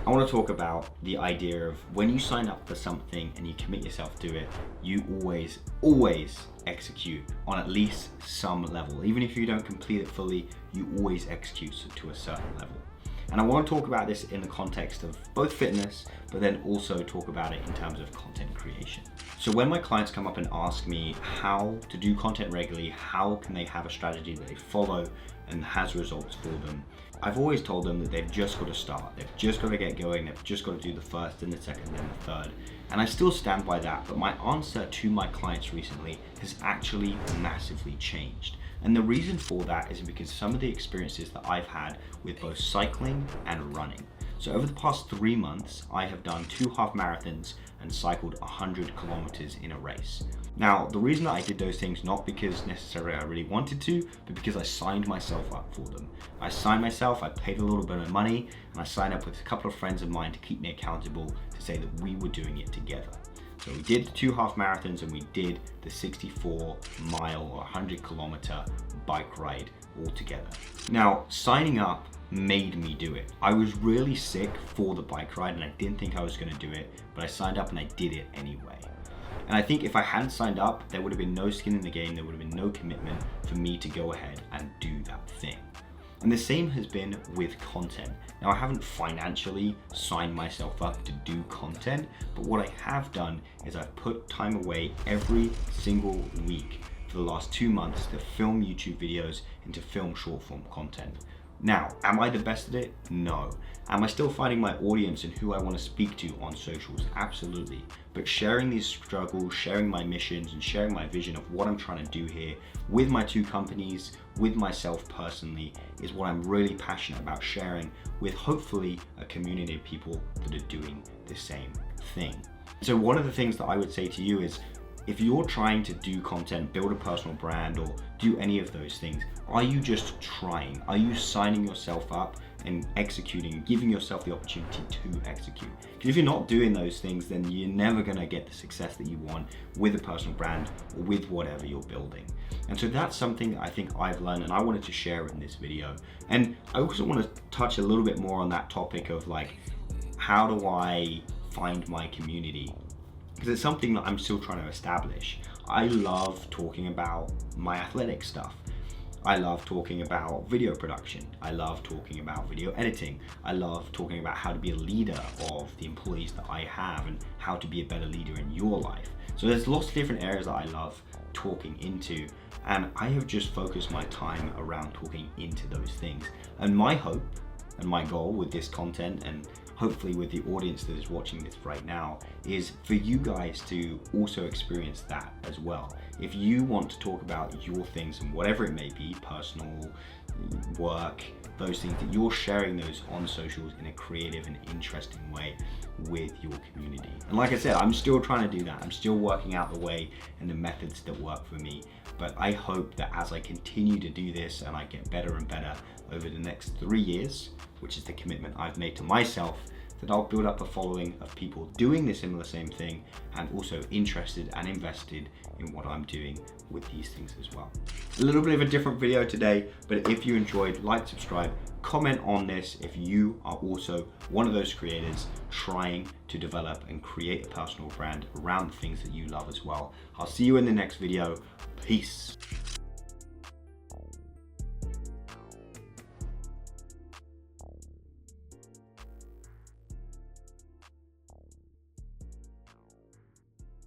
I want to talk about the idea of when you sign up for something and you commit yourself to it, you always execute on at least some level. Even if you don't complete it fully, you always execute to a certain level. And I want to talk about this in the context of both fitness, but then also talk about it in terms of content creation. So when my clients come up and ask me how to do content regularly, how can they have a strategy that they follow and has results for them, I've always told them that they've just got to start. They've just got to get going. They've just got to do the first and the second and the third. And I still stand by that, but my answer to my clients recently has actually massively changed. And the reason for that is because some of the experiences that I've had with both cycling and running. So over the past 3 months, I have done 2 half marathons and cycled 100 kilometers in a race. Now, the reason that I did those things, not because necessarily I really wanted to, but because I signed myself up for them. I signed myself, I paid a little bit of money, and I signed up with a couple of friends of mine to keep me accountable, to say that we were doing it together. So we did the 2 half marathons and we did the 64-mile or 100-kilometer bike ride all together. Now, signing up made me do it. I was really sick for the bike ride and I didn't think I was going to do it, but I signed up and I did it anyway. And I think if I hadn't signed up, there would have been no skin in the game, there would have been no commitment for me to go ahead and do that thing. And the same has been with content. Now, I haven't financially signed myself up to do content, but what I have done is I've put time away every single week for the last 2 months to film YouTube videos and to film short form content. Now, am I the best at it? No. Am I still finding my audience and who I want to speak to on socials? Absolutely. But sharing these struggles, sharing my missions, and sharing my vision of what I'm trying to do here with my 2 companies, with myself personally, is what I'm really passionate about sharing with hopefully a community of people that are doing the same thing. So one of the things that I would say to you is, if you're trying to do content, build a personal brand, or do any of those things, are you just trying? Are you signing yourself up and executing, giving yourself the opportunity to execute? Because if you're not doing those things, then you're never gonna get the success that you want with a personal brand or with whatever you're building. And so that's something I think I've learned and I wanted to share in this video. And I also want to touch a little bit more on that topic of like, how do I find my community? Because it's something that I'm still trying to establish. I love talking about my athletic stuff. I love talking about video production. I love talking about video editing. I love talking about how to be a leader of the employees that I have and how to be a better leader in your life. So there's lots of different areas that I love talking into, and I have just focused my time around talking into those things. And my hope and my goal with this content, and hopefully with the audience that is watching this right now, is for you guys to also experience that as well. If you want to talk about your things and whatever it may be, personal, work, those things, that you're sharing those on socials in a creative and interesting way with your community. And like I said, I'm still trying to do that. I'm still working out the way and the methods that work for me. But I hope that as I continue to do this and I get better and better over the next 3 years, which is the commitment I've made to myself, that I'll build up a following of people doing the same thing and also interested and invested in what I'm doing with these things as well. A little bit of a different video today, but if you enjoyed, like, subscribe, comment on this if you are also one of those creators trying to develop and create a personal brand around the things that you love as well. I'll see you in the next video. Peace.